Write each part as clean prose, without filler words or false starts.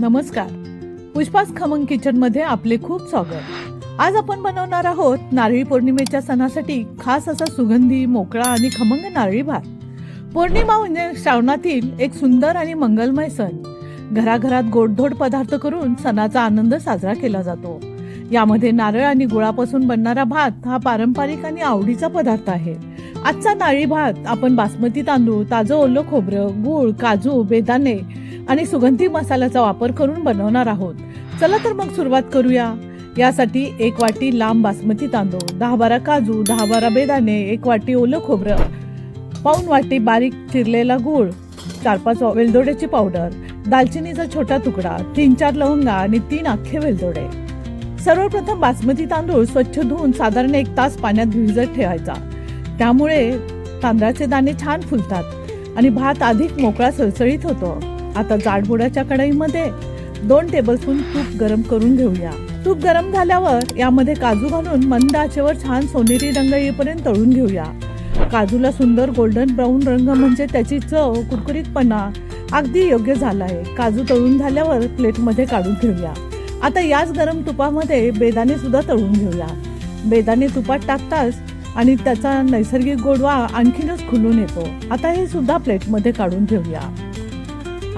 नमस्कार. पुष्पास खमंग किचन मध्ये आपले खूप स्वागत. आज आपण बनवणार आहोत नारळी पौर्णिमेच्या सणासाठी खास असा सुगंधी, मोकळा आणि खमंग नारळी भात. पौर्णिमा म्हणजे श्रावणातील एक सुंदर आणि मंगलमय सण. घराघरात गोडधोड पदार्थ करून सणाचा आनंद साजरा केला जातो. यामध्ये नारळ आणि गुळापासून बनणारा भात हा पारंपरिक आणि आवडीचा पदार्थ आहे. आजचा नारळी भात आपण बासमती तांदूळ, ताजं ओलं खोबरं, गूळ, काजू, बेदाणे आणि सुगंधी मसाल्याचा वापर करून बनवणार आहोत. चला तर मग सुरुवात करूया. यासाठी 1 वाटी लांब बासमती तांदूळ, 10-12 काजू, 10-12 बेदाणे, 1 वाटी ओलं खोबरं, पाऊण वाटी बारीक चिरलेला गूळ, 4-5 वेलदोड्याची पावडर, दालचिनीचा छोटा तुकडा, 3-4 लवंगा आणि 3 अख्खे वेलदोडे. सर्वप्रथम बासमती तांदूळ स्वच्छ धुवून साधारण 1 तास पाण्यात भिजत ठेवायचा. त्यामुळे तांदळाचे दाणे छान फुलतात आणि भात अधिक मोकळा सळसळीत होतो. आता जाडबुडाच्या कढईमध्ये 2 टेबलस्पून तूप गरम करून घेऊया. तूप गरम झाल्यावर यामध्ये काजू घालून मंद आचेवर छान सोनेरी रंग येईपर्यंत तळून घेऊया. काजूला सुंदर गोल्डन ब्राऊन रंग म्हणजे त्याची चव, कुरकुरीतपणा अगदी योग्य झाला आहे. काजू तळून झाल्यावर प्लेटमध्ये काढून घेऊया. आता याच गरम तुपामध्ये बेदाणे सुद्धा तळून घेऊया. बेदाणे तुपात टाकताच आणि त्याचा नैसर्गिक गोडवा आणखीनच खुलून येतो. आता हे सुद्धा प्लेटमध्ये काढून घेऊया.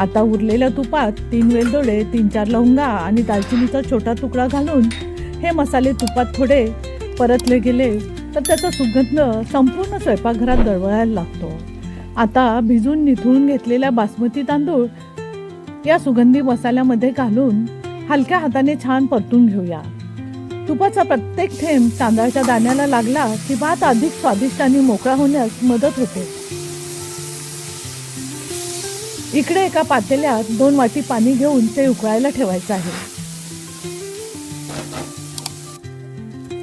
आता उरलेल्या तुपात 3 वेलदोडे, 3-4 लवंगा आणि दालचिनीचा छोटा तुकडा घालून हे मसाले तुपात थोडे परतले गेले तर त्याचा सुगंध संपूर्ण स्वयंपाकघरात दरवळायला लागतो. आता भिजून निथळून घेतलेला बासमती तांदूळ या सुगंधी मसाल्यामध्ये घालून हलक्या हाताने छान परतून घेऊया. तुपाचा प्रत्येक थेंब तांदळाच्या दाण्याला लागला की भात अधिक स्वादिष्ट आणि मोकळा होण्यास मदत होते. इकडे एका पातेल्यात 2 वाटी पाणी घेऊन ते उकळायला ठेवायचं आहे.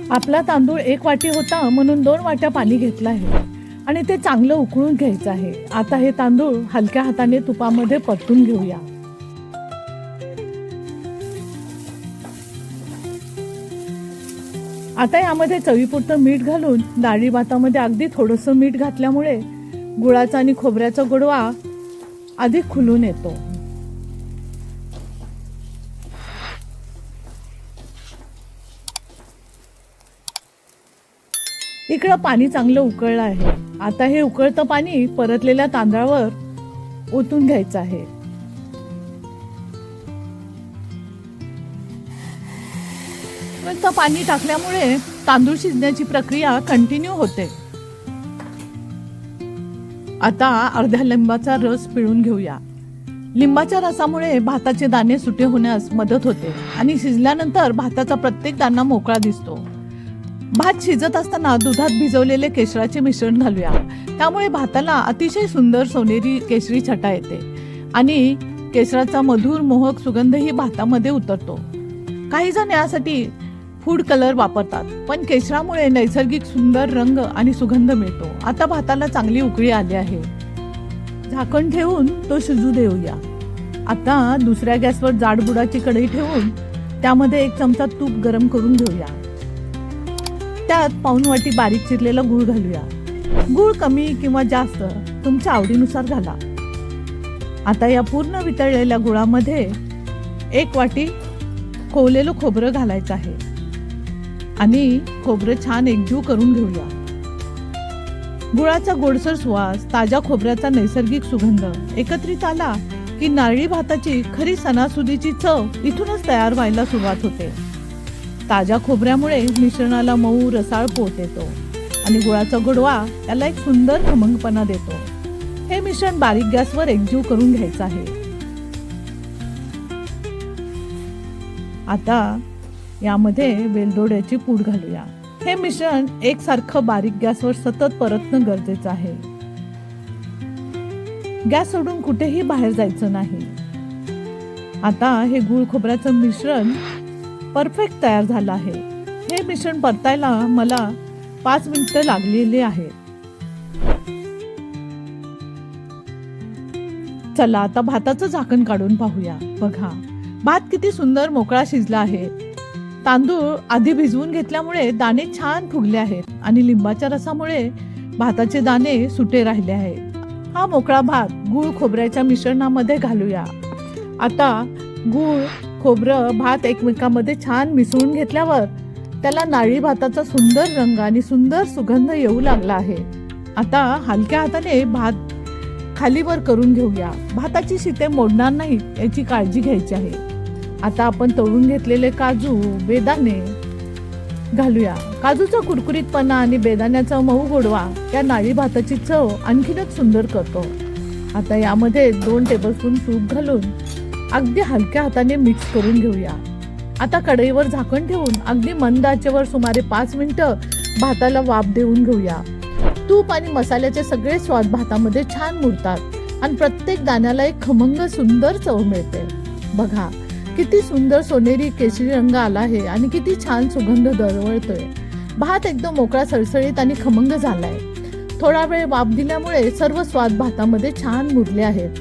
आपला तांदूळ 1 वाटी होता म्हणून 2 वाट्या पाणी घेतलं आहे आणि ते चांगलं उकळून घ्यायचं आहे. आता हे तांदूळ हलक्या हाताने तुपामध्ये परतून घेऊया. आता यामध्ये चवीपुरतं मीठ घालून डाळी भातामध्ये अगदी थोडंसं मीठ घातल्यामुळे गुळाचा आणि खोबऱ्याचा गोडवा अधिक खुलून येतो. इकडं पाणी चांगलं उकळलं आहे. आता हे उकळतं पाणी परतलेल्या तांदळावर ओतून घ्यायचं आहे. पाणी टाकल्यामुळे तांदूळ शिजण्याची प्रक्रिया कंटिन्यू होते. आता अर्ध्या लिंबाचा रस पिळून घेऊया. लिंबाच्या रसामुळे भाताचे दाणे सुटे होण्यास मदत होते आणि शिजल्यानंतर भाताचा प्रत्येक दाणा मोकळा दिसतो. भात शिजत असताना दुधात भिजवलेले केशराचे मिश्रण घालूया. त्यामुळे भाताला अतिशय सुंदर सोनेरी केशरी छटा येते आणि केशराचा मधुर मोहक सुगंधही भातामध्ये उतरतो. काही जण यासाठी फूड कलर वापरतात, पण केशरामुळे नैसर्गिक सुंदर रंग आणि सुगंध मिळतो. आता भाताला चांगली उकळी आली आहे. झाकण ठेवून तो शिजू देऊया. आता दुसऱ्या गॅसवर जाडबुडाची कढई ठेवून त्यामध्ये 1 चमचा तूप गरम करून घेऊया. त्यात पाऊण वाटी बारीक चिरलेला गूळ घालूया. गूळ कमी किंवा जास्त तुमच्या आवडीनुसार घाला. आता या पूर्ण वितळलेल्या गुळामध्ये 1 वाटी खोवलेलं खोबरं घालायचं आहे आणि खोबरं छान एकजीव करून घेऊया. गुळाचा गोडसर सुवास, ताज्या खोबऱ्याचा नैसर्गिक सुगंध एकत्रित आला की नारळी भाताची खरी सणासुदीची चव इथूनच तयार व्हायला सुरुवात होते. ताज्या खोबऱ्यामुळे मिश्रणाला मऊ रसाळ पोत येतो आणि गुळाचा गोडवा याला एक सुंदर खमंगपणा देतो. हे मिश्रण बारीक गॅसवर एकजीव करून घ्यायचं आहे. आता यामध्ये वेलदोड्याची पूड घालूया. हे मिश्रण एकसारखं बारीक गॅसवर सतत परतणं गरजेचं आहे. गॅस सोडून कुठेही बाहेर जायचं नाही. आता हे गूळ खोबऱ्याचं मिश्रण परफेक्ट तयार झालं आहे. हे मिश्रण परतायला मला 5 मिनिटं लागलेली आहेत. चला आता भाताचं झाकण काढून पाहूया. बघा, भात किती सुंदर मोकळा शिजला आहे. तांदूळ आधी भिजवून घेतल्यामुळे दाणे छान फुगले आहेत आणि लिंबाच्या रसामुळे भाताचे दाणे सुटे राहिले आहेत. हा मोकळा भात गूळ खोबऱ्याच्या मिश्रणामध्ये घालूया. आता गूळ, खोबरं, भात एकमेकांमध्ये छान मिसळून घेतल्यावर त्याला नारळी भाताचा सुंदर रंग आणि सुंदर सुगंध येऊ लागला आहे. आता हलक्या हाताने भात खालीवर करून घेऊया. भाताची शिते मोडणार नाही याची काळजी घ्यायची आहे. आता आपण तळून घेतलेले काजू, बेदाणे घालूया. काजूचा कुरकुरीतपणा आणि बेदाण्याचा मऊ गोडवा या नारळी भाताची चव आणखीनच सुंदर करतो. आता यामध्ये 2 टेबलस्पून तूप घालून अगदी हलक्या हाताने मिक्स करून घेऊया. आता कढईवर झाकण ठेवून अगदी मंद आचेवर सुमारे 5 मिनिटं भाताला वाफ देऊन घेऊया. तूप आणि मसाल्याचे सगळे स्वाद भातामध्ये छान मुरतात आणि प्रत्येक दाण्याला एक खमंग सुंदर चव मिळते. बघा किती सुंदर सोनेरी केशरी रंग आला आहे आणि किती छान सुगंध दरवळतोय. भात एकदम मोकळा, सळसळीत आणि खमंग झालाय. थोडा वेळ वाफ दिल्यामुळे सर्व स्वाद भातामध्ये छान मुरले आहेत.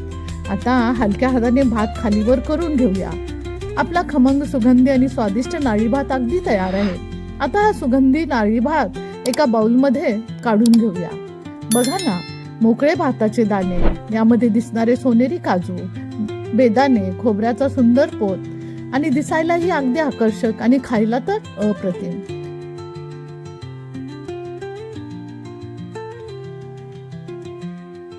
आता हलक्या हाताने भात खालीवर करून घेऊया. आपला खमंग, सुगंधी आणि स्वादिष्ट नारळी भात अगदी तयार आहे. आता हा सुगंधी नारळी भात एका बाउलमध्ये काढून घेऊया. बघा ना, मोकळे भाताचे दाणे, यामध्ये दिसणारे सोनेरी काजू, बेदाणे, खोबऱ्याचा सुंदर पोत आणि दिसायलाही अगदी आकर्षक आणि खायला तर अप्रतिम.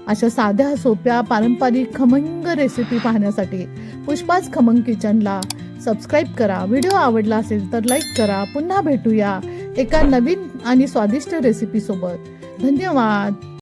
अशा साध्या, सोप्या, पारंपरिक खमंग रेसिपी पाहण्यासाठी पुष्पाज खमंग किचनला सबस्क्राईब करा. व्हिडिओ आवडला असेल तर लाईक करा. पुन्हा भेटूया एका नवीन आणि स्वादिष्ट रेसिपी सोबत. धन्यवाद.